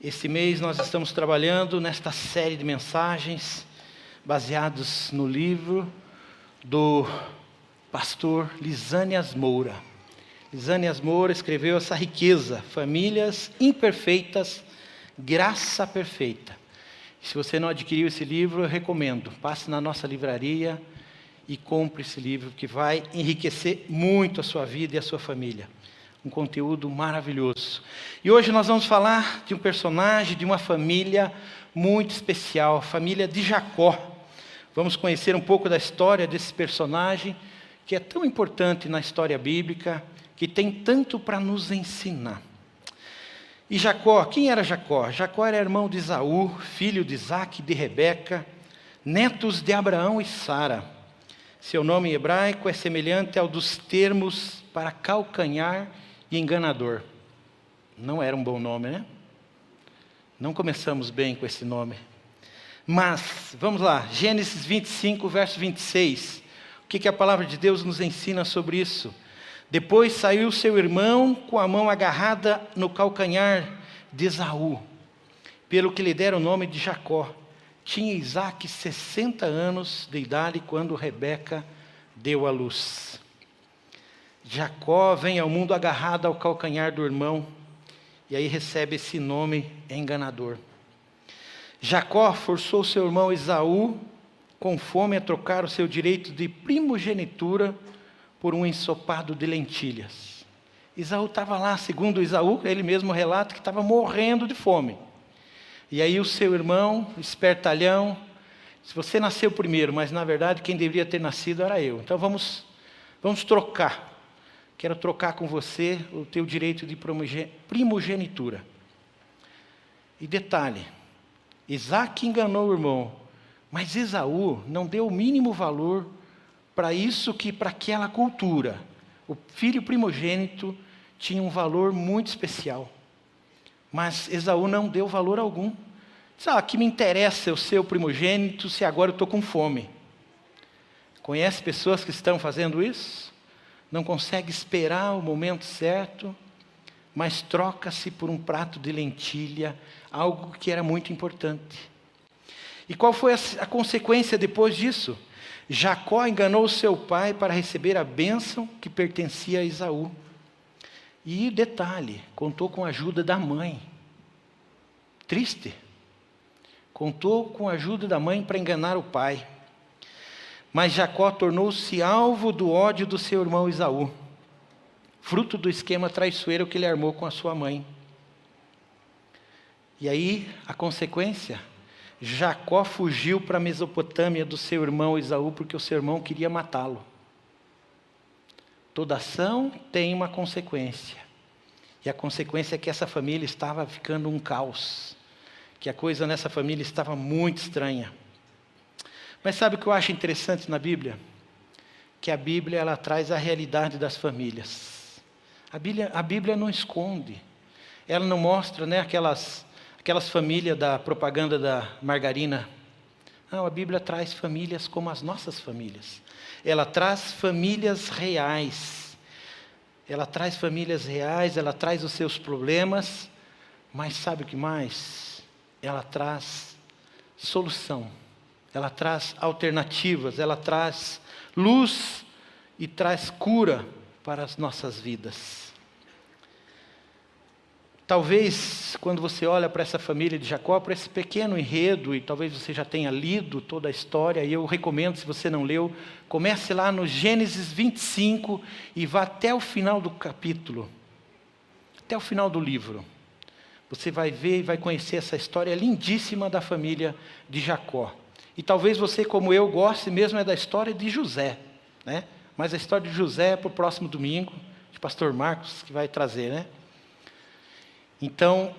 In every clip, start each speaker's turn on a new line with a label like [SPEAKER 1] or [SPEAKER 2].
[SPEAKER 1] Esse mês nós estamos trabalhando nesta série de mensagens baseados no livro do pastor Lisânias Moura. Lisânias Moura escreveu essa riqueza, Famílias Imperfeitas, Graça Perfeita. Se você não adquiriu esse livro, eu recomendo. Passe na nossa livraria e compre esse livro, que vai enriquecer muito a sua vida e a sua família. Um conteúdo maravilhoso. E hoje nós vamos falar de um personagem, de uma família muito especial, a família de Jacó. Vamos conhecer um pouco da história desse personagem, que é tão importante na história bíblica, que tem tanto para nos ensinar. E Jacó, quem era Jacó? Jacó era irmão de Esaú, filho de Isaque e de Rebeca, netos de Abraão e Sara. Seu nome em hebraico é semelhante ao dos termos para calcanhar e enganador. Não era um bom nome, né? Não começamos bem com esse nome. Mas, vamos lá, Gênesis 25, verso 26. O que a palavra de Deus nos ensina sobre isso? Depois saiu seu irmão com a mão agarrada no calcanhar de Esaú, pelo que lhe deram o nome de Jacó. Tinha Isaque 60 anos de idade quando Rebeca deu à luz. Jacó vem ao mundo agarrado ao calcanhar do irmão, e aí recebe esse nome enganador. Jacó forçou seu irmão Esaú, com fome, a trocar o seu direito de primogenitura por um ensopado de lentilhas. Esaú estava lá, segundo Esaú, ele mesmo relata que estava morrendo de fome. E aí o seu irmão, espertalhão, se você nasceu primeiro, mas na verdade quem deveria ter nascido era eu. Então vamos trocar. Quero trocar com você o teu direito de primogenitura. E detalhe, Isaque enganou o irmão, mas Esaú não deu o mínimo valor para isso, que para aquela cultura, o filho primogênito tinha um valor muito especial. Mas Esaú não deu valor algum. Disse, que me interessa o seu primogênito se agora eu estou com fome. Conhece pessoas que estão fazendo isso? Não consegue esperar o momento certo, mas troca-se por um prato de lentilha, algo que era muito importante. E qual foi a consequência depois disso? Jacó enganou seu pai para receber a bênção que pertencia a Esaú. E detalhe, contou com a ajuda da mãe. Triste. Contou com a ajuda da mãe para enganar o pai. Mas Jacó tornou-se alvo do ódio do seu irmão Esaú, fruto do esquema traiçoeiro que ele armou com a sua mãe. E aí, a consequência? Jacó fugiu para a Mesopotâmia do seu irmão Esaú, porque o seu irmão queria matá-lo. Toda ação tem uma consequência. E a consequência é que essa família estava ficando um caos. Que a coisa nessa família estava muito estranha. Mas sabe o que eu acho interessante na Bíblia? Que a Bíblia ela traz a realidade das famílias. A Bíblia não esconde. Ela não mostra, aquelas famílias da propaganda da margarina. Não, a Bíblia traz famílias como as nossas famílias. Ela traz famílias reais. Ela traz famílias reais, ela traz os seus problemas, mas sabe o que mais? Ela traz solução. Ela traz alternativas, ela traz luz e traz cura para as nossas vidas. Talvez, quando você olha para essa família de Jacó, para esse pequeno enredo, e talvez você já tenha lido toda a história, e eu recomendo, se você não leu, comece lá no Gênesis 25 e vá até o final do capítulo, até o final do livro. Você vai ver e vai conhecer essa história lindíssima da família de Jacó. E talvez você, como eu, goste mesmo da história de José, Mas a história de José é para o próximo domingo, de pastor Marcos, que vai trazer, Então,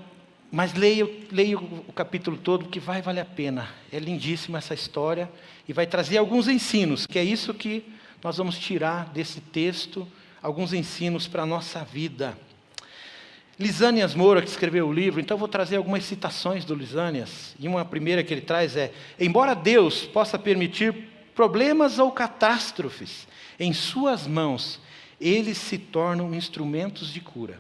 [SPEAKER 1] mas leia o capítulo todo, que vai valer a pena. É lindíssima essa história e vai trazer alguns ensinos, que é isso que nós vamos tirar desse texto, alguns ensinos para a nossa vida. Lisânias Moura, que escreveu o livro, então eu vou trazer algumas citações do Lisânias. E uma primeira que ele traz é: embora Deus possa permitir problemas ou catástrofes em suas mãos, eles se tornam instrumentos de cura.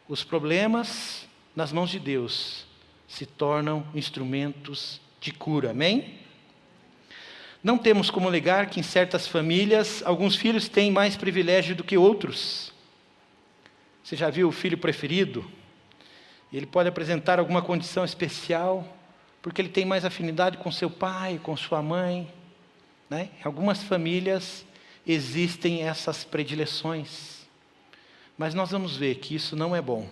[SPEAKER 1] Os problemas nas mãos de Deus, se tornam instrumentos de cura. Amém? Não temos como negar que em certas famílias, alguns filhos têm mais privilégio do que outros. Você já viu o filho preferido? Ele pode apresentar alguma condição especial, porque ele tem mais afinidade com seu pai, com sua mãe, né? Em algumas famílias existem essas predileções. Mas nós vamos ver que isso não é bom.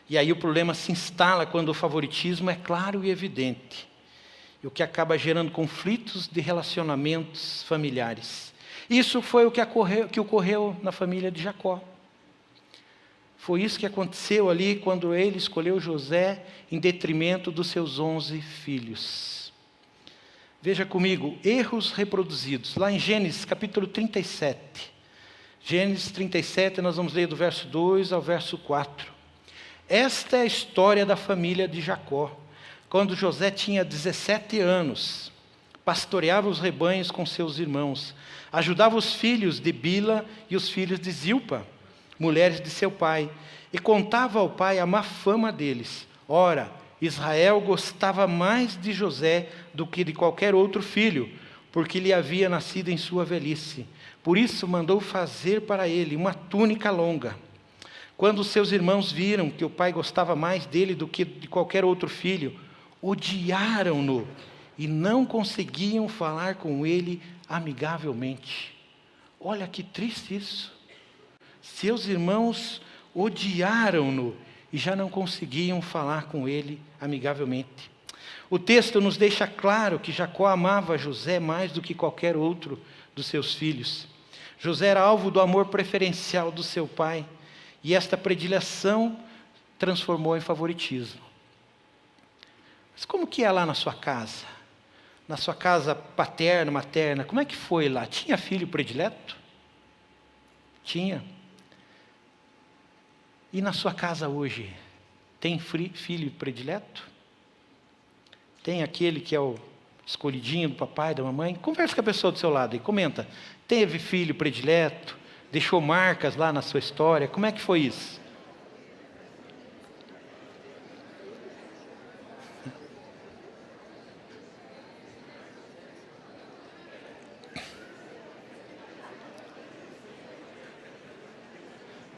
[SPEAKER 1] E aí o problema se instala quando o favoritismo é claro e evidente. E o que acaba gerando conflitos de relacionamentos familiares. Isso foi o que ocorreu na família de Jacó. Foi isso que aconteceu ali quando ele escolheu José em detrimento dos seus 11 filhos. Veja comigo, erros reproduzidos. Lá em Gênesis capítulo 37. Gênesis 37, nós vamos ler do verso 2 ao verso 4. Esta é a história da família de Jacó. Quando José tinha 17 anos, pastoreava os rebanhos com seus irmãos, ajudava os filhos de Bila e os filhos de Zilpa, mulheres de seu pai, e contava ao pai a má fama deles. Ora, Israel gostava mais de José do que de qualquer outro filho, porque lhe havia nascido em sua velhice. Por isso mandou fazer para ele uma túnica longa. Quando os seus irmãos viram que o pai gostava mais dele do que de qualquer outro filho, odiaram-no e não conseguiam falar com ele amigavelmente. Olha que triste isso. Seus irmãos odiaram-no e já não conseguiam falar com ele amigavelmente. O texto nos deixa claro que Jacó amava José mais do que qualquer outro dos seus filhos. José era alvo do amor preferencial do seu pai, e esta predileção transformou em favoritismo. Mas como que é lá na sua casa? Na sua casa paterna, materna, como é que foi lá? Tinha filho predileto? Tinha. E na sua casa hoje, tem filho predileto? Tem aquele que é o escolhidinho do papai, da mamãe? Conversa com a pessoa do seu lado e comenta. Teve filho predileto? Deixou marcas lá na sua história? Como é que foi isso?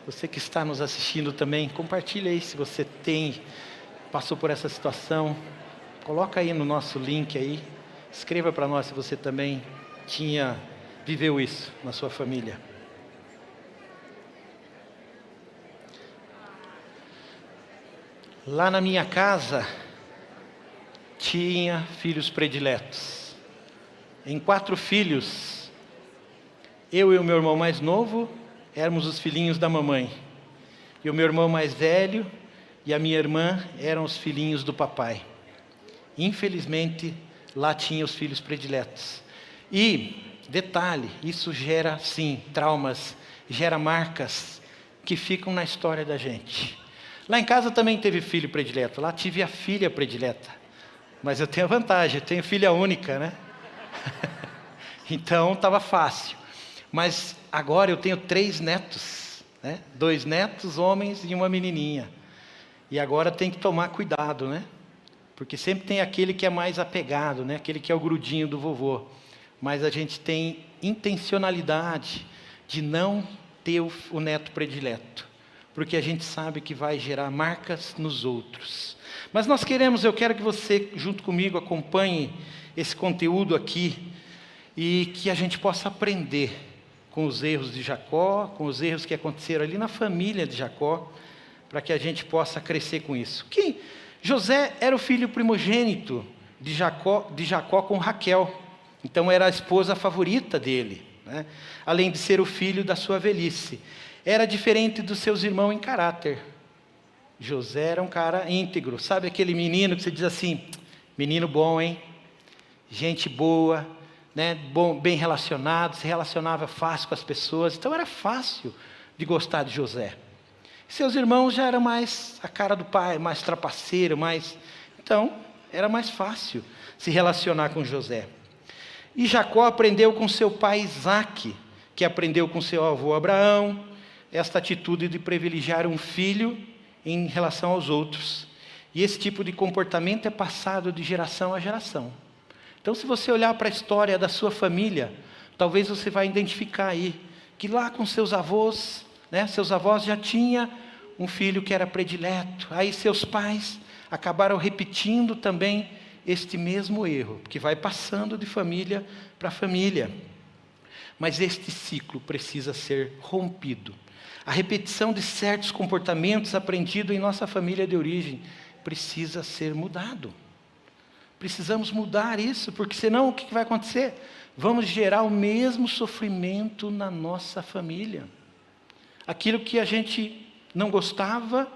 [SPEAKER 1] Você que está nos assistindo também, compartilha aí se você passou por essa situação. Coloca aí no nosso link aí. Escreva para nós se você também viveu isso na sua família. Lá na minha casa, tinha filhos prediletos. Em 4 filhos, eu e o meu irmão mais novo, éramos os filhinhos da mamãe. E o meu irmão mais velho e a minha irmã eram os filhinhos do papai. Infelizmente, lá tinha os filhos prediletos. E, detalhe, isso gera, sim, traumas, gera marcas que ficam na história da gente. Lá em casa também teve filho predileto. Lá tive a filha predileta. Mas eu tenho a vantagem, eu tenho filha única, né? Então, estava fácil. Mas agora eu tenho 3 netos, né? 2 netos, homens e uma menininha. E agora tem que tomar cuidado, né? Porque sempre tem aquele que é mais apegado, né? Aquele que é o grudinho do vovô. Mas a gente tem intencionalidade de não ter o neto predileto. Porque a gente sabe que vai gerar marcas nos outros. Mas eu quero que você, junto comigo, acompanhe esse conteúdo aqui e que a gente possa aprender com os erros de Jacó, com os erros que aconteceram ali na família de Jacó, para que a gente possa crescer com isso. José era o filho primogênito de Jacó com Raquel, então era a esposa favorita dele, né? Além de ser o filho da sua velhice. Era diferente dos seus irmãos em caráter. José era um cara íntegro. Sabe aquele menino que você diz assim, menino bom, hein? Gente boa, né? Bem relacionado, se relacionava fácil com as pessoas. Então era fácil de gostar de José. Seus irmãos já eram mais a cara do pai, mais trapaceiro, então era mais fácil se relacionar com José. E Jacó aprendeu com seu pai Isaque, que aprendeu com seu avô Abraão, esta atitude de privilegiar um filho em relação aos outros. E esse tipo de comportamento é passado de geração a geração. Então, se você olhar para a história da sua família, talvez você vai identificar aí que lá com seus avós, seus avós já tinham um filho que era predileto. Aí seus pais acabaram repetindo também este mesmo erro, que vai passando de família para família. Mas este ciclo precisa ser rompido. A repetição de certos comportamentos aprendidos em nossa família de origem precisa ser mudado. Precisamos mudar isso, porque senão o que vai acontecer? Vamos gerar o mesmo sofrimento na nossa família. Aquilo que a gente não gostava,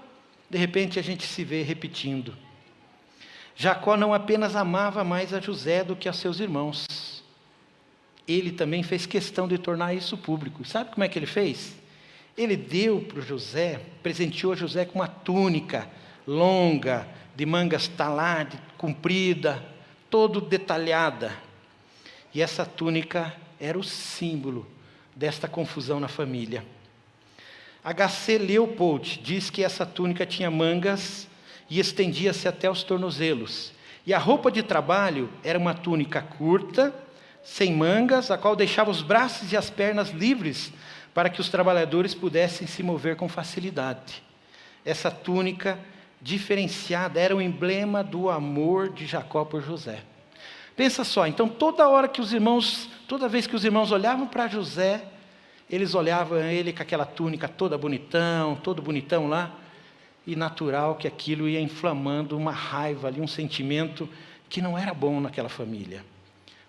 [SPEAKER 1] de repente a gente se vê repetindo. Jacó não apenas amava mais a José do que a seus irmãos. Ele também fez questão de tornar isso público. Sabe como é que ele fez? Ele deu para José, presenteou José com uma túnica longa, de mangas talares, comprida, todo detalhada. E essa túnica era o símbolo desta confusão na família. H.C. Leopold diz que essa túnica tinha mangas e estendia-se até os tornozelos. E a roupa de trabalho era uma túnica curta, sem mangas, a qual deixava os braços e as pernas livres para que os trabalhadores pudessem se mover com facilidade. Essa túnica diferenciada era o emblema do amor de Jacó por José. Pensa só, então toda vez que os irmãos olhavam para José, eles olhavam ele com aquela túnica todo bonitão lá, e natural que aquilo ia inflamando uma raiva ali, um sentimento que não era bom naquela família,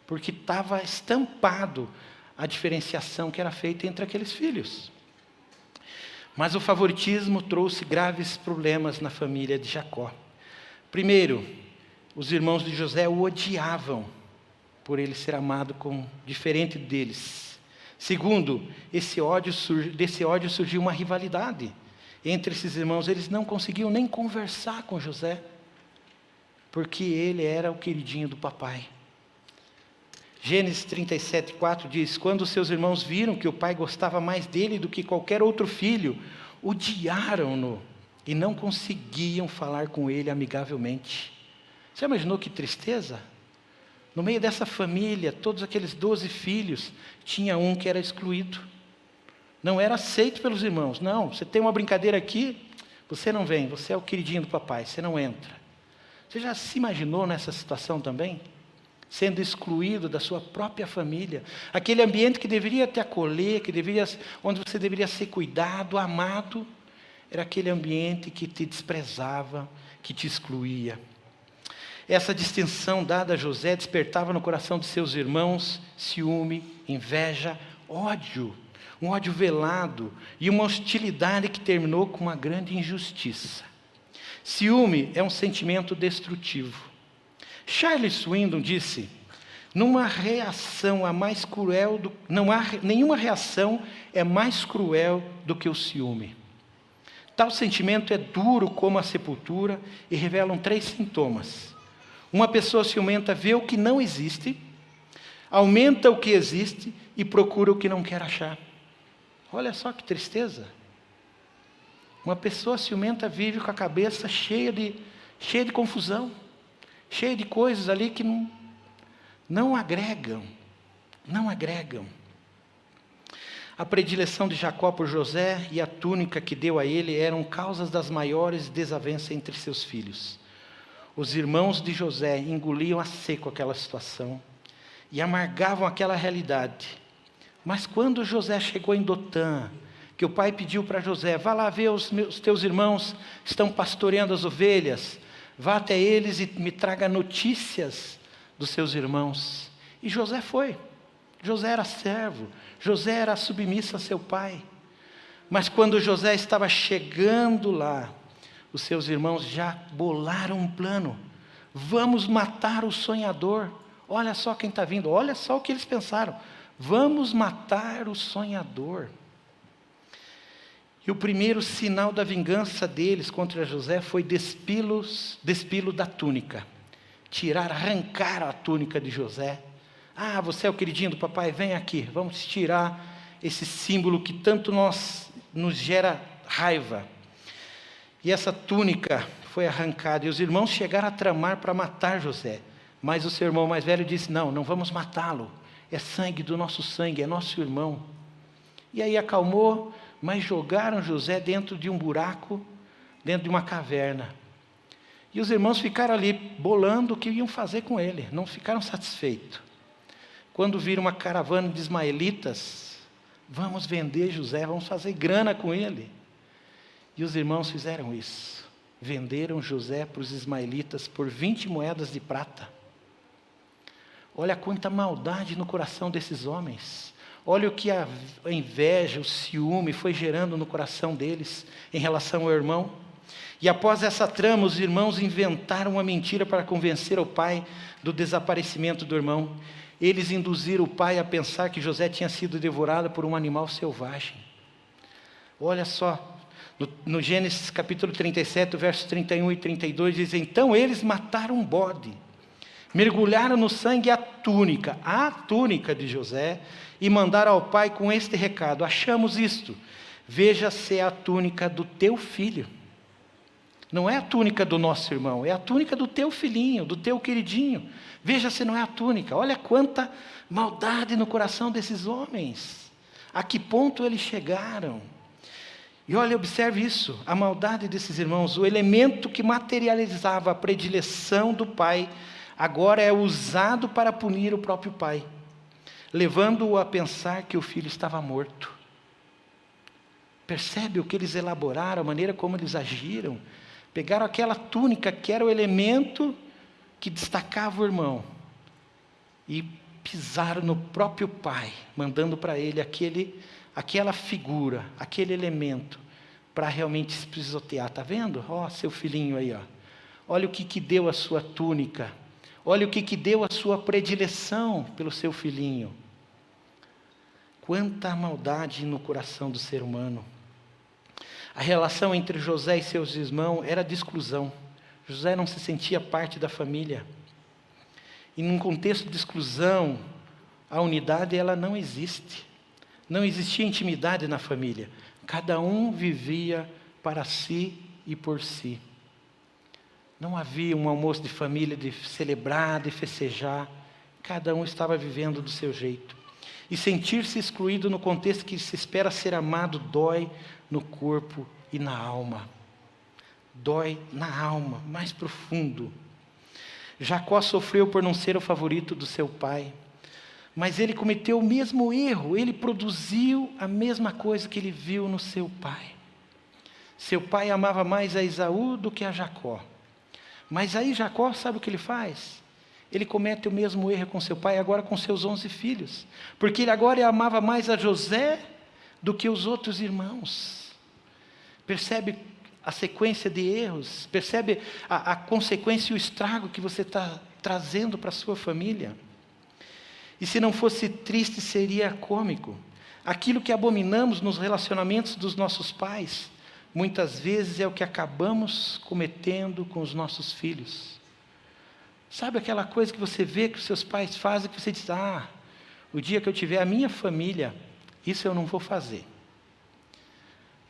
[SPEAKER 1] porque estava estampado a diferenciação que era feita entre aqueles filhos. Mas o favoritismo trouxe graves problemas na família de Jacó. Primeiro, os irmãos de José o odiavam por ele ser amado diferente deles. Segundo, desse ódio surgiu uma rivalidade entre esses irmãos. Eles não conseguiam nem conversar com José, porque ele era o queridinho do papai. Gênesis 37:4 diz: quando seus irmãos viram que o pai gostava mais dele do que qualquer outro filho, odiaram-no e não conseguiam falar com ele amigavelmente. Você imaginou que tristeza? No meio dessa família, todos aqueles 12 filhos, tinha um que era excluído. Não era aceito pelos irmãos. Não, você tem uma brincadeira aqui, você não vem, você é o queridinho do papai, você não entra. Você já se imaginou nessa situação também? Sendo excluído da sua própria família, aquele ambiente que deveria te acolher, onde você deveria ser cuidado, amado, era aquele ambiente que te desprezava, que te excluía. Essa distinção dada a José despertava no coração de seus irmãos ciúme, inveja, ódio, um ódio velado e uma hostilidade que terminou com uma grande injustiça. Ciúme é um sentimento destrutivo. Charles Swindoll disse: não há nenhuma reação é mais cruel do que o ciúme. Tal sentimento é duro como a sepultura e revelam 3 sintomas. Uma pessoa ciumenta vê o que não existe, aumenta o que existe e procura o que não quer achar. Olha só que tristeza. Uma pessoa ciumenta vive com a cabeça cheia de confusão, cheia de coisas ali que não agregam. A predileção de Jacó por José e a túnica que deu a ele eram causas das maiores desavenças entre seus filhos. Os irmãos de José engoliam a seco aquela situação e amargavam aquela realidade. Mas quando José chegou em Dotã, que o pai pediu para José: vá lá ver os teus irmãos estão pastoreando as ovelhas, vá até eles e me traga notícias dos seus irmãos. E José foi. José era servo, José era submisso a seu pai. Mas quando José estava chegando lá, os seus irmãos já bolaram um plano. Vamos matar o sonhador. Olha só quem está vindo, olha só o que eles pensaram. Vamos matar o sonhador. E o primeiro sinal da vingança deles contra José foi despilo da túnica. Arrancar a túnica de José. Ah, você é o queridinho do papai, vem aqui, vamos tirar esse símbolo que tanto nos gera raiva. E essa túnica foi arrancada, e os irmãos chegaram a tramar para matar José. Mas o seu irmão mais velho disse: não, não vamos matá-lo, é sangue do nosso sangue, é nosso irmão. E aí acalmou, mas jogaram José dentro de um buraco, dentro de uma caverna. E os irmãos ficaram ali bolando o que iam fazer com ele, não ficaram satisfeitos. Quando viram uma caravana de ismaelitas: vamos vender José, vamos fazer grana com ele. E os irmãos fizeram isso, venderam José para os ismaelitas por 20 moedas de prata. Olha quanta maldade no coração desses homens. Olha o que a inveja, o ciúme foi gerando no coração deles em relação ao irmão. E após essa trama, os irmãos inventaram uma mentira para convencer o pai do desaparecimento do irmão. Eles induziram o pai a pensar que José tinha sido devorado por um animal selvagem. Olha só, no Gênesis capítulo 37, versos 31 e 32, diz: então eles mataram um bode, mergulharam no sangue a túnica de José, e mandaram ao pai com este recado: achamos isto, veja se é a túnica do teu filho. Não é a túnica do nosso irmão, é a túnica do teu filhinho, do teu queridinho. Veja se não é a túnica. Olha quanta maldade no coração desses homens. A que ponto eles chegaram. E olha, observe isso, a maldade desses irmãos. O elemento que materializava a predileção do pai, agora é usado para punir o próprio pai, levando-o a pensar que o filho estava morto. Percebe o que eles elaboraram, a maneira como eles agiram? Pegaram aquela túnica que era o elemento que destacava o irmão e pisaram no próprio pai, mandando para ele aquela figura, aquele elemento, para realmente se pisotear. Está vendo? Ó, seu filhinho aí, ó. Olha o que deu a sua túnica. Olha o que deu a sua predileção pelo seu filhinho. Quanta maldade no coração do ser humano. A relação entre José e seus irmãos era de exclusão. José não se sentia parte da família. E num contexto de exclusão, a unidade ela não existe. Não existia intimidade na família. Cada um vivia para si e por si. Não havia um almoço de família de celebrar, de festejar. Cada um estava vivendo do seu jeito. E sentir-se excluído no contexto que se espera ser amado dói no corpo e na alma. Dói na alma, mais profundo. Jacó sofreu por não ser o favorito do seu pai. Mas ele cometeu o mesmo erro. Ele produziu a mesma coisa que ele viu no seu pai. Seu pai amava mais a Esaú do que a Jacó. Mas aí Jacó, sabe o que ele faz? Ele comete o mesmo erro com seu pai, agora com seus 11 filhos. Porque ele agora amava mais a José do que os outros irmãos. Percebe a sequência de erros? Percebe a consequência e o estrago que você está trazendo para a sua família? E se não fosse triste, seria cômico. Aquilo que abominamos nos relacionamentos dos nossos pais, muitas vezes é o que acabamos cometendo com os nossos filhos. Sabe aquela coisa que você vê que os seus pais fazem, que você diz: o dia que eu tiver a minha família, isso eu não vou fazer.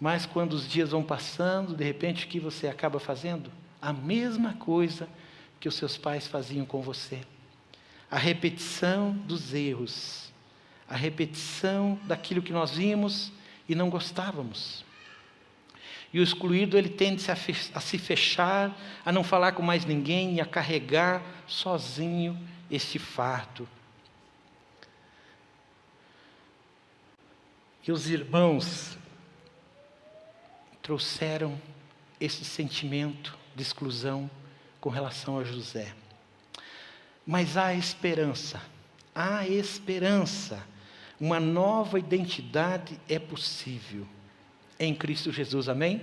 [SPEAKER 1] Mas quando os dias vão passando, de repente o que você acaba fazendo? A mesma coisa que os seus pais faziam com você. A repetição dos erros, a repetição daquilo que nós vimos e não gostávamos. E o excluído, ele tende a se fechar, a não falar com mais ninguém e a carregar sozinho este fardo. E os irmãos trouxeram esse sentimento de exclusão com relação a José. Mas há esperança, uma nova identidade é possível em Cristo Jesus, amém?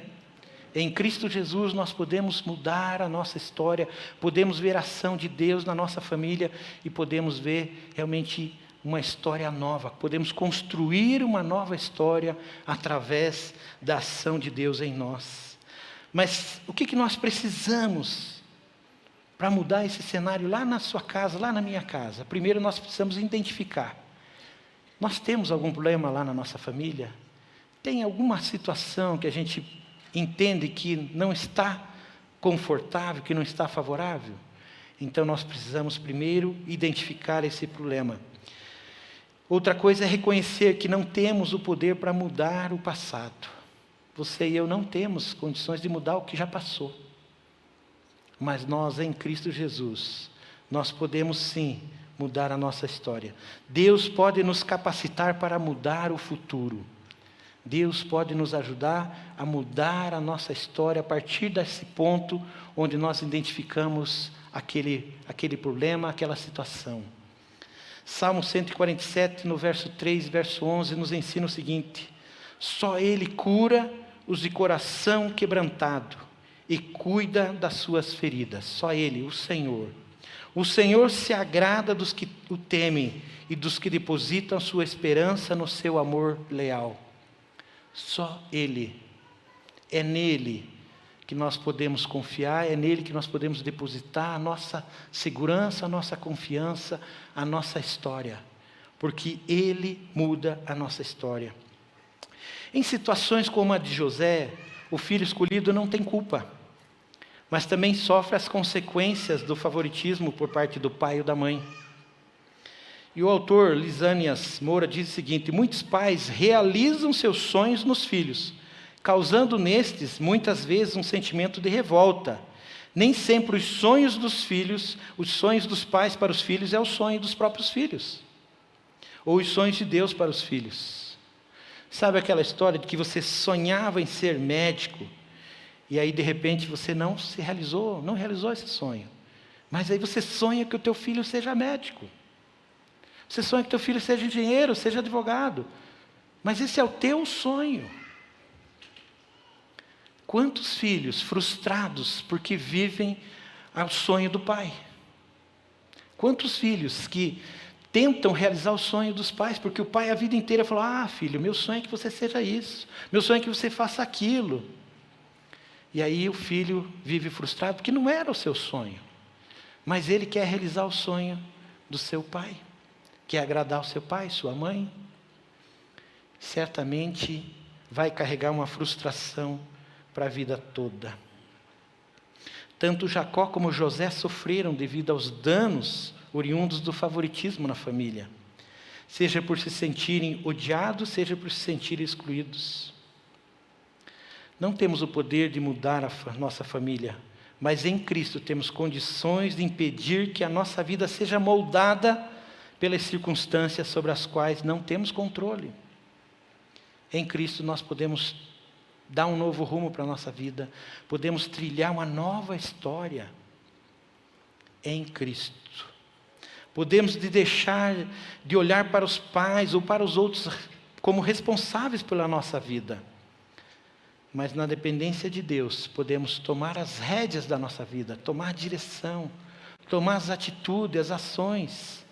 [SPEAKER 1] Em Cristo Jesus nós podemos mudar a nossa história, podemos ver a ação de Deus na nossa família e podemos ver realmente uma história nova, podemos construir uma nova história através da ação de Deus em nós. Mas o que nós precisamos para mudar esse cenário lá na sua casa, lá na minha casa? Primeiro nós precisamos identificar. Nós temos algum problema lá na nossa família? Tem alguma situação que a gente entende que não está confortável, que não está favorável? Então nós precisamos primeiro identificar esse problema. Outra coisa é reconhecer que não temos o poder para mudar o passado. Você e eu não temos condições de mudar o que já passou. Mas nós, em Cristo Jesus, nós podemos sim mudar a nossa história. Deus pode nos capacitar para mudar o futuro. Deus pode nos ajudar a mudar a nossa história a partir desse ponto onde nós identificamos aquele problema, aquela situação. Salmo 147, no verso 3, verso 11, nos ensina o seguinte: só Ele cura os de coração quebrantado e cuida das suas feridas. Só Ele, o Senhor. O Senhor se agrada dos que o temem e dos que depositam sua esperança no seu amor leal. Só Ele. É nele que nós podemos confiar, é nele que nós podemos depositar a nossa segurança, a nossa confiança, a nossa história. Porque Ele muda a nossa história. Em situações como a de José, o filho escolhido não tem culpa, mas também sofre as consequências do favoritismo por parte do pai ou da mãe. E o autor Lisânias Moura diz o seguinte: muitos pais realizam seus sonhos nos filhos, causando nestes, muitas vezes, um sentimento de revolta. Nem sempre os sonhos dos filhos, os sonhos dos pais para os filhos é o sonho dos próprios filhos, ou os sonhos de Deus para os filhos. Sabe aquela história de que você sonhava em ser médico, e aí de repente você não realizou esse sonho, mas aí você sonha que o teu filho seja médico, você sonha que teu filho seja engenheiro, seja advogado, mas esse é o teu sonho. Quantos filhos frustrados porque vivem ao sonho do pai? Quantos filhos que tentam realizar o sonho dos pais, porque o pai a vida inteira falou: ah, filho, meu sonho é que você seja isso, meu sonho é que você faça aquilo. E aí o filho vive frustrado porque não era o seu sonho, mas ele quer realizar o sonho do seu pai, quer agradar o seu pai, sua mãe. Certamente vai carregar uma frustração para a vida toda. Tanto Jacó como José sofreram devido aos danos oriundos do favoritismo na família, seja por se sentirem odiados, seja por se sentirem excluídos. Não temos o poder de mudar a nossa família, mas em Cristo temos condições de impedir que a nossa vida seja moldada pelas circunstâncias sobre as quais não temos controle. Em Cristo nós podemos dar um novo rumo para a nossa vida, podemos trilhar uma nova história em Cristo. Podemos deixar de olhar para os pais ou para os outros como responsáveis pela nossa vida, mas na dependência de Deus podemos tomar as rédeas da nossa vida, tomar direção, tomar as atitudes, as ações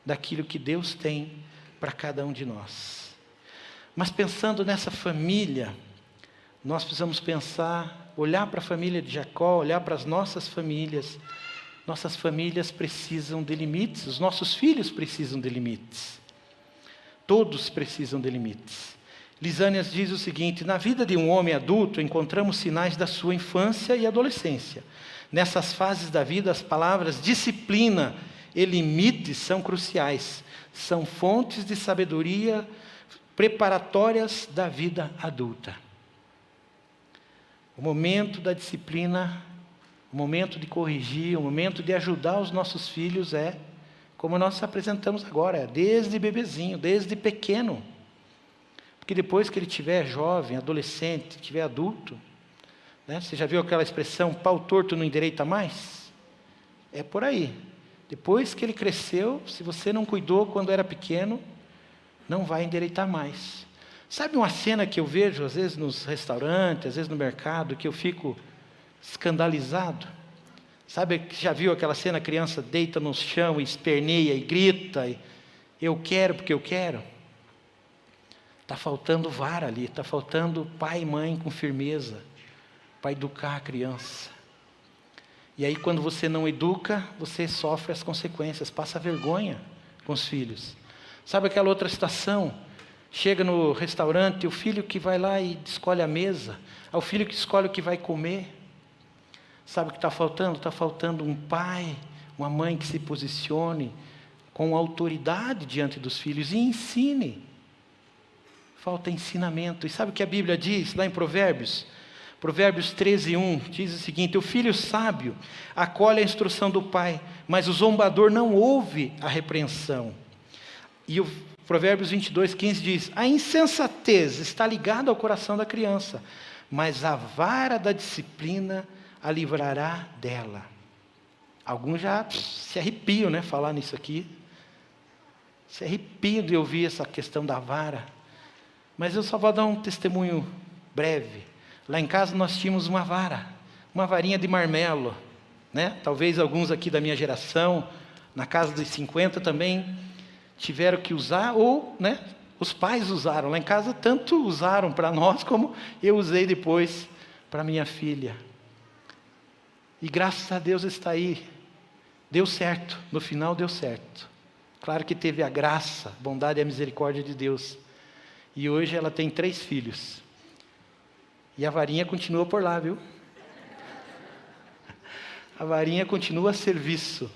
[SPEAKER 1] daquilo que Deus tem para cada um de nós. Mas pensando nessa família, nós precisamos pensar, olhar para a família de Jacó, olhar para as nossas famílias. Nossas famílias precisam de limites, os nossos filhos precisam de limites. Todos precisam de limites. Lisânias diz o seguinte: na vida de um homem adulto encontramos sinais da sua infância e adolescência. Nessas fases da vida, as palavras disciplina e limites são cruciais. São fontes de sabedoria preparatórias da vida adulta. O momento da disciplina, o momento de corrigir, o momento de ajudar os nossos filhos é como nós apresentamos agora, desde bebezinho, desde pequeno. Porque depois que ele tiver jovem, adolescente, tiver adulto, né? Você já viu aquela expressão, pau torto não endireita mais? É por aí. Depois que ele cresceu, se você não cuidou quando era pequeno, não vai endireitar mais. Sabe uma cena que eu vejo, às vezes nos restaurantes, às vezes no mercado, que eu fico escandalizado? Sabe, já viu aquela cena, a criança deita no chão e esperneia e grita, e eu quero porque eu quero? Está faltando vara ali, está faltando pai e mãe com firmeza, para educar a criança. E aí quando você não educa, você sofre as consequências, passa vergonha com os filhos. Sabe aquela outra situação? Chega no restaurante, o filho que vai lá e escolhe a mesa, é o filho que escolhe o que vai comer. Sabe o que está faltando? Está faltando um pai, uma mãe que se posicione com autoridade diante dos filhos e ensine. Falta ensinamento. E sabe o que a Bíblia diz lá em Provérbios? Provérbios 13:1 diz o seguinte: o filho sábio acolhe a instrução do pai, mas o zombador não ouve a repreensão. E o Provérbios 22:15 diz: a insensatez está ligada ao coração da criança, mas a vara da disciplina a livrará dela. Alguns já se arrepiam, né, falar nisso aqui. Se arrepiam de ouvir essa questão da vara. Mas eu só vou dar um testemunho breve. Lá em casa nós tínhamos uma vara, uma varinha de marmelo, né? Talvez alguns aqui da minha geração, na casa dos 50 também, tiveram que usar, ou, né, os pais usaram. Lá em casa tanto usaram para nós, como eu usei depois para minha filha. E graças a Deus está aí. Deu certo, no final deu certo. Claro que teve a graça, a bondade e a misericórdia de Deus. E hoje ela tem 3 filhos. E a varinha continua por lá, viu? A varinha continua a serviço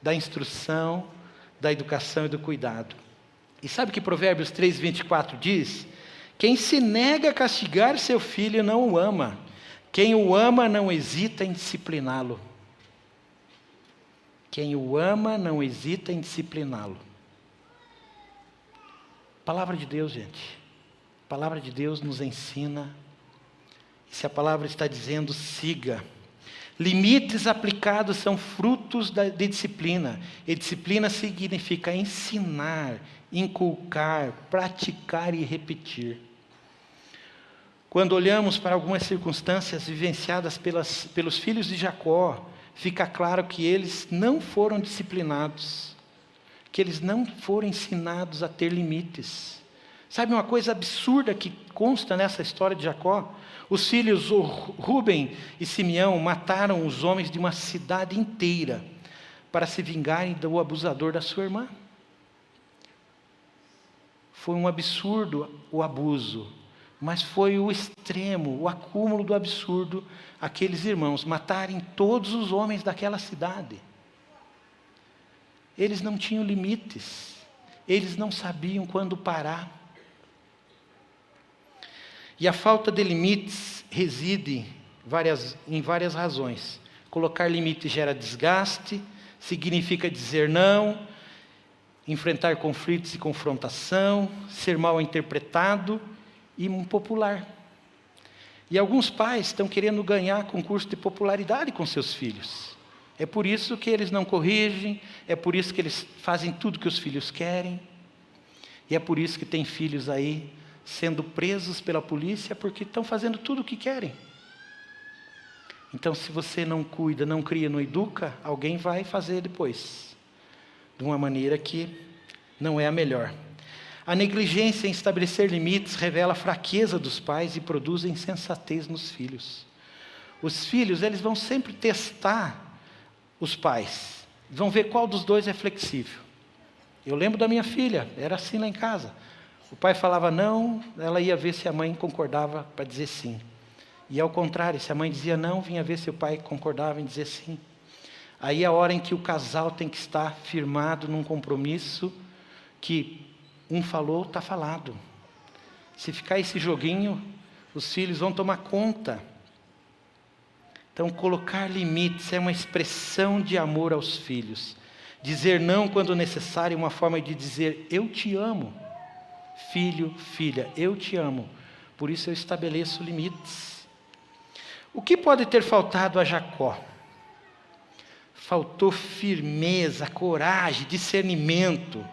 [SPEAKER 1] da instrução, da educação e do cuidado. E sabe o que Provérbios 3:24 diz? Quem se nega a castigar seu filho não o ama. Quem o ama não hesita em discipliná-lo. Quem o ama não hesita em discipliná-lo. Palavra de Deus, gente. A palavra de Deus nos ensina. E se a palavra está dizendo, siga. Limites aplicados são frutos de disciplina. E disciplina significa ensinar, inculcar, praticar e repetir. Quando olhamos para algumas circunstâncias vivenciadas pelos filhos de Jacó, fica claro que eles não foram disciplinados, que eles não foram ensinados a ter limites. Sabe uma coisa absurda que consta nessa história de Jacó? Os filhos Rúben e Simeão mataram os homens de uma cidade inteira para se vingarem do abusador da sua irmã. Foi um absurdo o abuso, mas foi o extremo, o acúmulo do absurdo, aqueles irmãos matarem todos os homens daquela cidade. Eles não tinham limites, eles não sabiam quando parar. E a falta de limites reside em várias razões. Colocar limites gera desgaste, significa dizer não, enfrentar conflitos e confrontação, ser mal interpretado e impopular. E alguns pais estão querendo ganhar concurso de popularidade com seus filhos. É por isso que eles não corrigem, é por isso que eles fazem tudo que os filhos querem. E é por isso que tem filhos aí sendo presos pela polícia porque estão fazendo tudo o que querem. Então, se você não cuida, não cria, não educa, alguém vai fazer depois, de uma maneira que não é a melhor. A negligência em estabelecer limites revela a fraqueza dos pais e produz insensatez nos filhos. Os filhos, eles vão sempre testar os pais, vão ver qual dos dois é flexível. Eu lembro da minha filha, era assim lá em casa. O pai falava não, ela ia ver se a mãe concordava para dizer sim. E ao contrário, se a mãe dizia não, vinha ver se o pai concordava em dizer sim. Aí é a hora em que o casal tem que estar firmado num compromisso que um falou, está falado. Se ficar esse joguinho, os filhos vão tomar conta. Então, colocar limites é uma expressão de amor aos filhos. Dizer não quando necessário é uma forma de dizer eu te amo. Filho, filha, eu te amo, por isso eu estabeleço limites. O que pode ter faltado a Jacó? Faltou firmeza, coragem, discernimento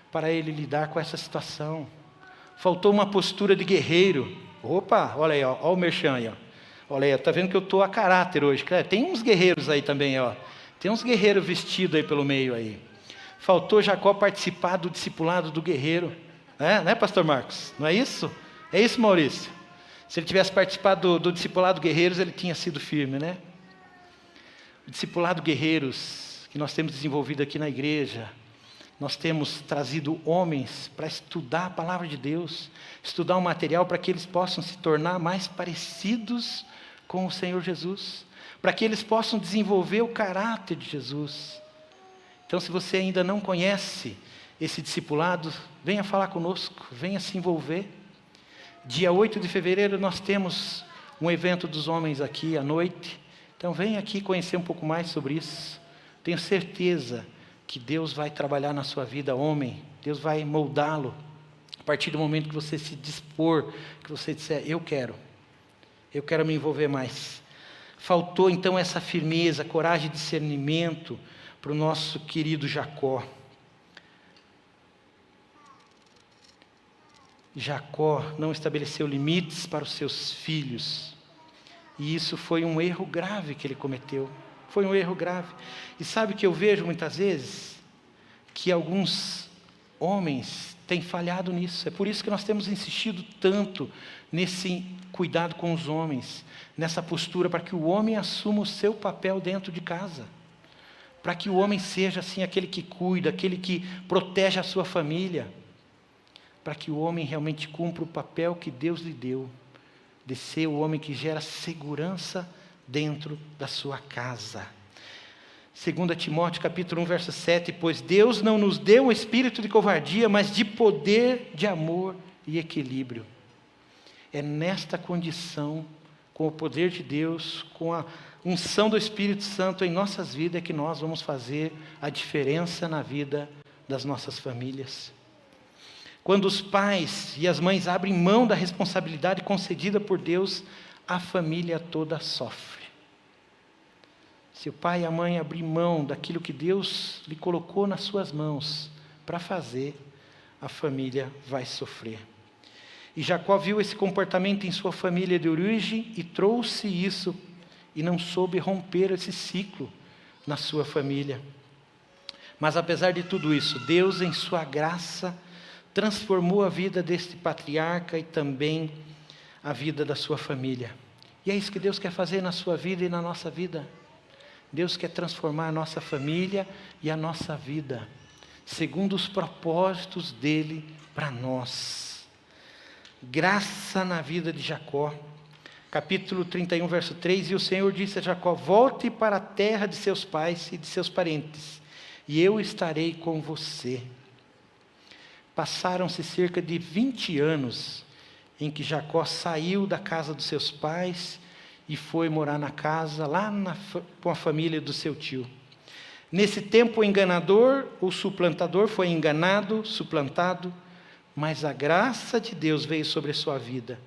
[SPEAKER 1] para ele lidar com essa situação. Faltou uma postura de guerreiro. Opa, olha aí, ó, olha o merchan aí, ó. Olha aí, está vendo que eu estou a caráter hoje. Tem uns guerreiros aí também, ó. Tem uns guerreiros vestidos aí pelo meio aí. Faltou Jacó participar do discipulado do guerreiro. Né, pastor Marcos? Não é isso? É isso, Maurício? Se ele tivesse participado do discipulado guerreiros, ele tinha sido firme, né? O discipulado guerreiros, que nós temos desenvolvido aqui na igreja, Nós temos trazido homens para estudar a palavra de Deus, estudar o material para que eles possam se tornar mais parecidos com o Senhor Jesus, para que eles possam desenvolver o caráter de Jesus. Então, se você ainda não conhece esse discipulado, venha falar conosco, venha se envolver. Dia 8 de fevereiro nós temos um evento dos homens aqui à noite. Então venha aqui conhecer um pouco mais sobre isso. Tenho certeza que Deus vai trabalhar na sua vida, homem. Deus vai moldá-lo. A partir do momento que você se dispor, que você disser, eu quero me envolver mais. Faltou então essa firmeza, coragem e discernimento para o nosso querido Jacó. Jacó não estabeleceu limites para os seus filhos. E isso foi um erro grave que ele cometeu. Foi um erro grave. E sabe o que eu vejo muitas vezes? Que alguns homens têm falhado nisso. É por isso que nós temos insistido tanto nesse cuidado com os homens, nessa postura para que o homem assuma o seu papel dentro de casa. Para que o homem seja assim aquele que cuida, aquele que protege a sua família. Para que o homem realmente cumpra o papel que Deus lhe deu, de ser o homem que gera segurança dentro da sua casa. 2 Timóteo capítulo 1, verso 7, pois Deus não nos deu um espírito de covardia, mas de poder, de amor e equilíbrio. É nesta condição, com o poder de Deus, com a unção do Espírito Santo em nossas vidas, que nós vamos fazer a diferença na vida das nossas famílias. Quando os pais e as mães abrem mão da responsabilidade concedida por Deus, a família toda sofre. Se o pai e a mãe abrir mão daquilo que Deus lhe colocou nas suas mãos para fazer, a família vai sofrer. E Jacó viu esse comportamento em sua família de origem e trouxe isso e não soube romper esse ciclo na sua família. Mas apesar de tudo isso, Deus em sua graça transformou a vida deste patriarca e também a vida da sua família. E é isso que Deus quer fazer na sua vida e na nossa vida. Deus quer transformar a nossa família e a nossa vida, segundo os propósitos dEle para nós. Graça na vida de Jacó. Capítulo 31, verso 3, e o Senhor disse a Jacó, volte para a terra de seus pais e de seus parentes, e eu estarei com você. Passaram-se cerca de 20 anos em que Jacó saiu da casa dos seus pais e foi morar na casa, lá com a família do seu tio. Nesse tempo, o enganador, o suplantador, foi enganado, suplantado, mas a graça de Deus veio sobre a sua vida.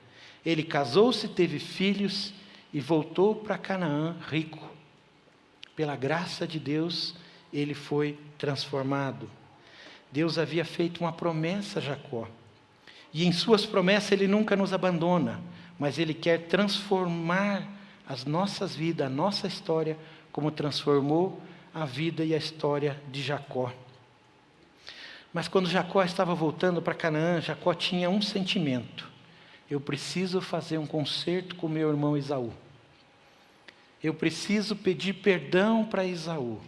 [SPEAKER 1] Ele casou-se, teve filhos e voltou para Canaã rico. Pela graça de Deus, ele foi transformado. Deus havia feito uma promessa a Jacó. E em suas promessas Ele nunca nos abandona, mas Ele quer transformar as nossas vidas, a nossa história, como transformou a vida e a história de Jacó. Mas quando Jacó estava voltando para Canaã, Jacó tinha um sentimento. Eu preciso fazer um concerto com meu irmão Esaú. Eu preciso pedir perdão para Esaú.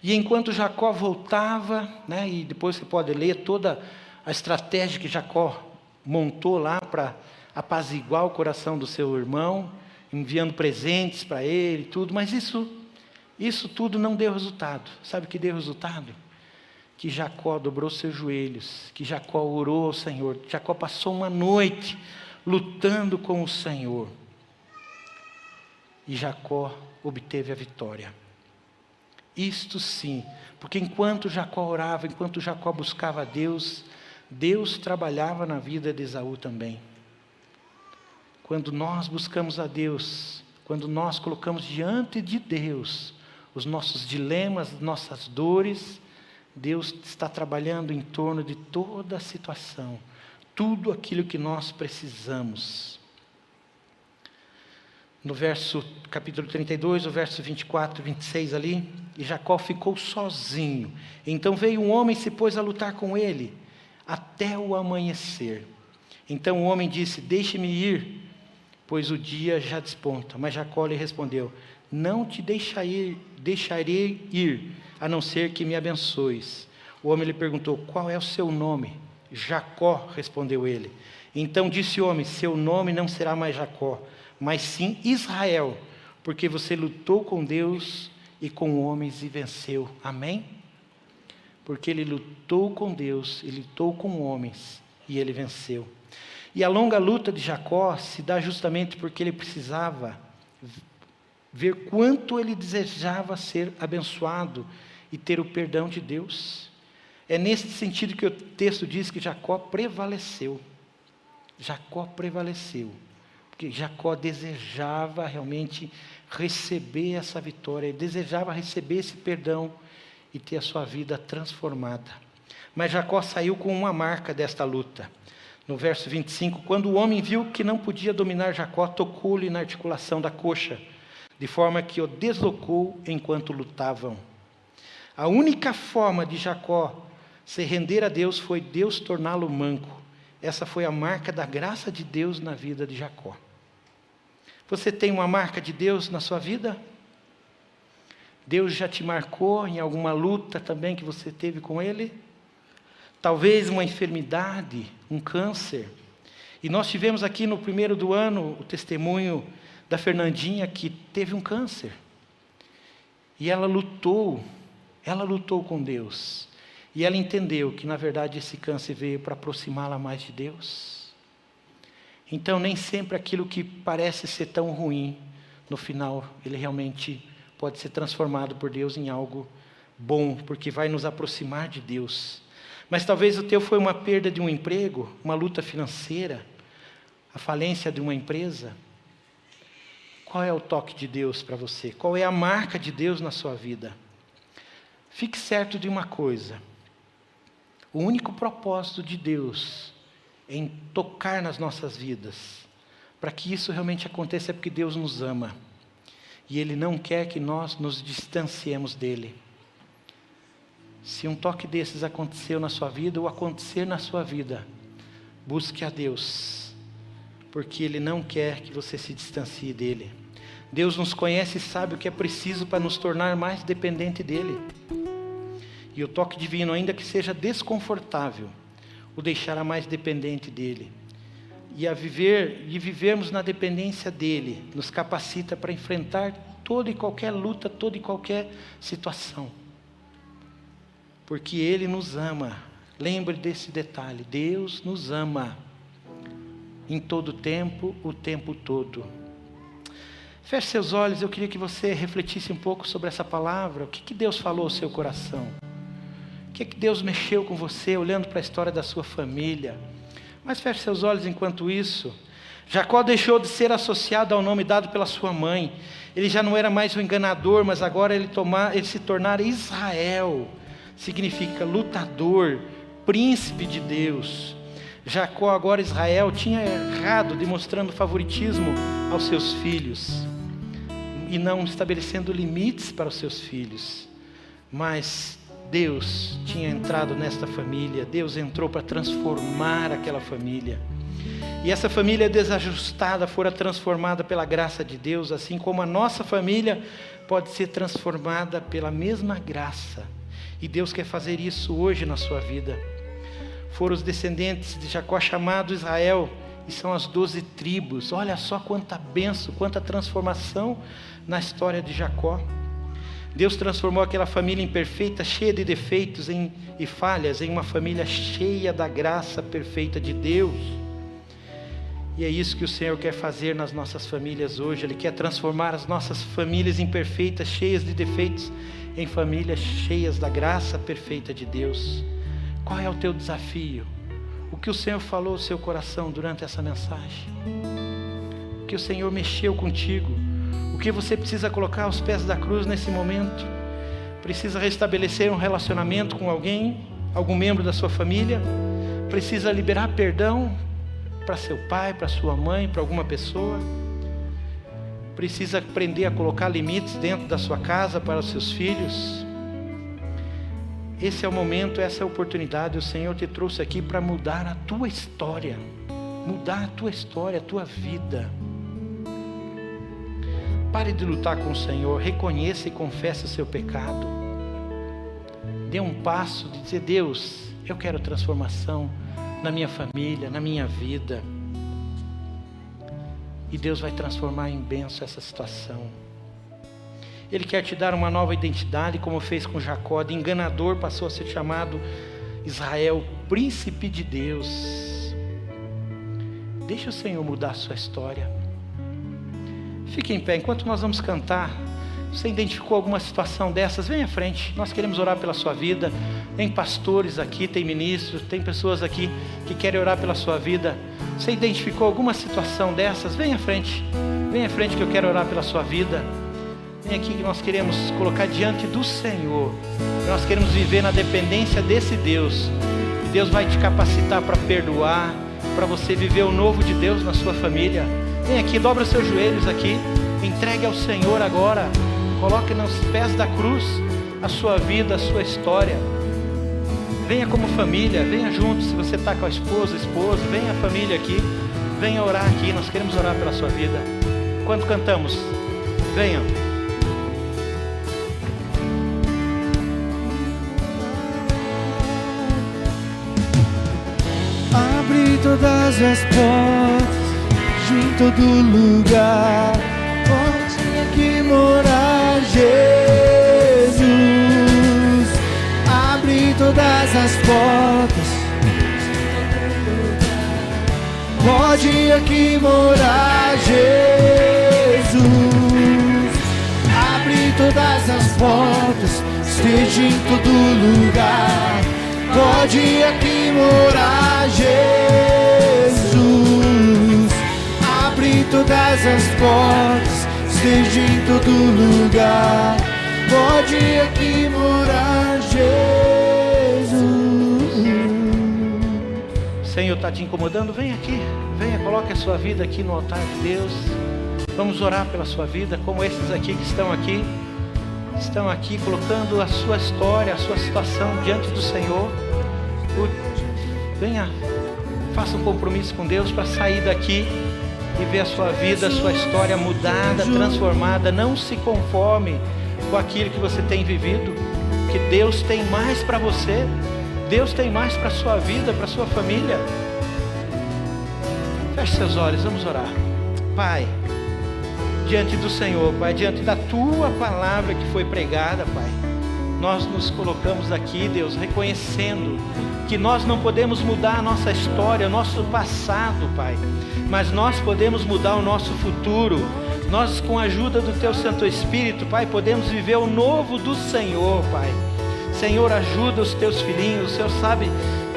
[SPEAKER 1] E enquanto Jacó voltava, e depois você pode ler toda a estratégia que Jacó montou lá para apaziguar o coração do seu irmão, enviando presentes para ele, tudo, mas isso tudo não deu resultado. Sabe o que deu resultado? Que Jacó dobrou seus joelhos, que Jacó orou ao Senhor. Jacó passou uma noite lutando com o Senhor. E Jacó obteve a vitória. Isto sim, porque enquanto Jacó orava, enquanto Jacó buscava a Deus, Deus trabalhava na vida de Esaú também. Quando nós buscamos a Deus, quando nós colocamos diante de Deus os nossos dilemas, nossas dores, Deus está trabalhando em torno de toda a situação, tudo aquilo que nós precisamos. No capítulo 32, o verso 24 e 26 ali, e Jacó ficou sozinho. Então veio um homem e se pôs a lutar com ele, até o amanhecer. Então o homem disse, deixe-me ir, pois o dia já desponta. Mas Jacó lhe respondeu, não te deixarei ir, a não ser que me abençoes. O homem lhe perguntou: qual é o seu nome? Jacó, respondeu ele. Então disse o homem: seu nome não será mais Jacó, mas sim Israel, porque você lutou com Deus e com homens e venceu. Amém? Porque ele lutou com Deus, ele lutou com homens e ele venceu. E a longa luta de Jacó se dá justamente porque ele precisava ver quanto ele desejava ser abençoado e ter o perdão de Deus. É nesse sentido que o texto diz que Jacó prevaleceu. Jacó prevaleceu, porque Jacó desejava realmente receber essa vitória, ele desejava receber esse perdão e ter a sua vida transformada. Mas Jacó saiu com uma marca desta luta. No verso 25, quando o homem viu que não podia dominar Jacó, tocou-lhe na articulação da coxa, de forma que o deslocou enquanto lutavam. A única forma de Jacó se render a Deus foi Deus torná-lo manco. Essa foi a marca da graça de Deus na vida de Jacó. Você tem uma marca de Deus na sua vida? Deus já te marcou em alguma luta também que você teve com Ele? Talvez uma enfermidade, um câncer. E nós tivemos aqui no primeiro do ano o testemunho da Fernandinha, que teve um câncer. E ela lutou com Deus. E ela entendeu que, na verdade, esse câncer veio para aproximá-la mais de Deus. Então, nem sempre aquilo que parece ser tão ruim, no final, ele realmente pode ser transformado por Deus em algo bom, porque vai nos aproximar de Deus. Mas talvez o teu foi uma perda de um emprego, uma luta financeira, a falência de uma empresa. Qual é o toque de Deus para você? Qual é a marca de Deus na sua vida? Fique certo de uma coisa: o único propósito de Deus em tocar nas nossas vidas, para que isso realmente aconteça, é porque Deus nos ama. E Ele não quer que nós nos distanciemos dEle. Se um toque desses aconteceu na sua vida, ou acontecer na sua vida, busque a Deus, porque Ele não quer que você se distancie dEle. Deus nos conhece e sabe o que é preciso para nos tornar mais dependente dEle. E o toque divino, ainda que seja desconfortável, o deixará mais dependente dEle. E vivermos na dependência dEle, nos capacita para enfrentar toda e qualquer luta, toda e qualquer situação. Porque Ele nos ama. Lembre desse detalhe: Deus nos ama em todo tempo, o tempo todo. Feche seus olhos, eu queria que você refletisse um pouco sobre essa palavra. O que Deus falou ao seu coração? O que Deus mexeu com você, olhando para a história da sua família? Mas feche seus olhos enquanto isso. Jacó deixou de ser associado ao nome dado pela sua mãe. Ele já não era mais o enganador, mas agora ele se tornara Israel. Significa lutador, príncipe de Deus. Jacó, agora Israel, tinha errado, demonstrando favoritismo aos seus filhos e não estabelecendo limites para os seus filhos. Mas Deus tinha entrado nesta família. Deus entrou para transformar aquela família. E essa família desajustada fora transformada pela graça de Deus, assim como a nossa família pode ser transformada pela mesma graça. E Deus quer fazer isso hoje na sua vida. Foram os descendentes de Jacó chamados Israel, e são as 12 tribos. Olha só quanta bênção, quanta transformação na história de Jacó. Deus transformou aquela família imperfeita, cheia de defeitos e falhas, em uma família cheia da graça perfeita de Deus. E é isso que o Senhor quer fazer nas nossas famílias hoje. Ele quer transformar as nossas famílias imperfeitas, cheias de defeitos, em famílias cheias da graça perfeita de Deus. Qual é o teu desafio? O que o Senhor falou ao seu coração durante essa mensagem? O que o Senhor mexeu contigo? O que você precisa colocar aos pés da cruz nesse momento? Precisa restabelecer um relacionamento com alguém, algum membro da sua família? Precisa liberar perdão para seu pai, para sua mãe, para alguma pessoa? Precisa aprender a colocar limites dentro da sua casa para os seus filhos? Esse é o momento, essa é a oportunidade. O Senhor te trouxe aqui para mudar a tua história. Mudar a tua história, a tua vida. Pare de lutar com o Senhor. Reconheça e confesse o seu pecado. dê um passo de dizer: Deus, eu quero transformação na minha família, na minha vida. E Deus vai transformar em bênção essa situação. Ele quer te dar uma nova identidade, como fez com Jacó. De enganador passou a ser chamado Israel, príncipe de Deus. Deixa o Senhor mudar a sua história. Fique em pé, enquanto nós vamos cantar. Você identificou alguma situação dessas? Vem à frente, nós queremos orar pela sua vida. Tem pastores aqui, tem ministros, tem pessoas aqui que querem orar pela sua vida. Você identificou alguma situação dessas? Vem à frente que eu quero orar pela sua vida. Vem aqui que nós queremos colocar diante do Senhor. Nós queremos viver na dependência desse Deus. E Deus vai te capacitar para perdoar, para você viver o novo de Deus na sua família. Vem aqui, dobra os seus joelhos aqui, entregue ao Senhor agora. Coloque nos pés da cruz a sua vida, a sua história. Venha como família, venha junto. Se você está com a esposa, venha a família aqui. Venha orar aqui, nós queremos orar pela sua vida. Quando cantamos, venham.
[SPEAKER 2] Abre todas as portas em todo lugar. Pode aqui morar Jesus. Abre todas as portas. Pode aqui morar Jesus. Abre todas as portas. Esteja em todo lugar. Pode aqui morar Jesus. Abre todas as portas, esteja em todo lugar. Pode aqui morar Jesus.
[SPEAKER 1] O Senhor está te incomodando? Vem aqui, venha, coloque a sua vida aqui no altar de Deus. Vamos orar pela sua vida, como esses aqui que estão aqui colocando a sua história, a sua situação diante do Senhor. Venha, faça um compromisso com Deus para sair daqui e ver a sua vida, a sua história mudada, transformada. Não se conforme com aquilo que você tem vivido, que Deus tem mais para você. Deus tem mais para a sua vida, para a sua família. Feche seus olhos, vamos orar. Pai, diante do Senhor, Pai, diante da Tua palavra que foi pregada, Pai, nós nos colocamos aqui, Deus, reconhecendo que nós não podemos mudar a nossa história, o nosso passado, Pai, mas nós podemos mudar o nosso futuro. Nós, com a ajuda do Teu Santo Espírito, Pai, podemos viver o novo do Senhor, Pai. Senhor, ajuda os Teus filhinhos. O Senhor sabe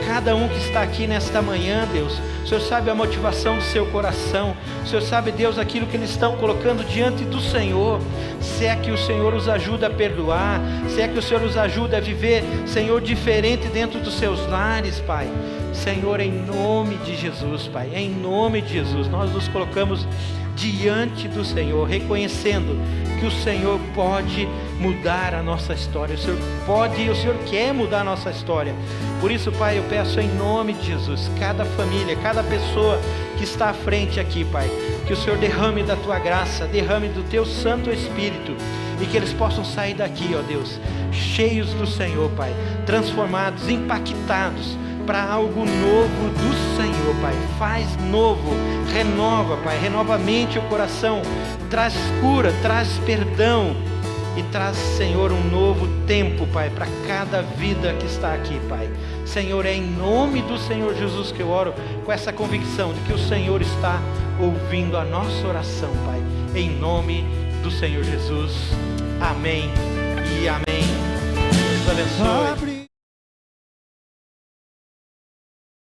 [SPEAKER 1] cada um que está aqui nesta manhã, Deus. O Senhor sabe a motivação do seu coração. O Senhor sabe, Deus, aquilo que eles estão colocando diante do Senhor. Se é que o Senhor os ajuda a perdoar, se é que o Senhor os ajuda a viver, Senhor, diferente dentro dos seus lares, Pai. Senhor, em nome de Jesus, Pai, em nome de Jesus, nós nos colocamos diante do Senhor, reconhecendo que o Senhor pode mudar a nossa história. O Senhor pode e o Senhor quer mudar a nossa história. Por isso, Pai, eu peço em nome de Jesus, cada família, cada pessoa que está à frente aqui, Pai, que o Senhor derrame da Tua graça, derrame do Teu Santo Espírito, e que eles possam sair daqui, ó Deus, cheios do Senhor, Pai, transformados, impactados para algo novo do Senhor, Pai. Faz novo, renova, Pai, renova a mente e o coração, traz cura, traz perdão e traz, Senhor, um novo tempo, Pai, para cada vida que está aqui, Pai. Senhor, é em nome do Senhor Jesus que eu oro, com essa convicção de que o Senhor está ouvindo a nossa oração, Pai, em nome do Senhor Jesus. Amém e amém. Deus abençoe.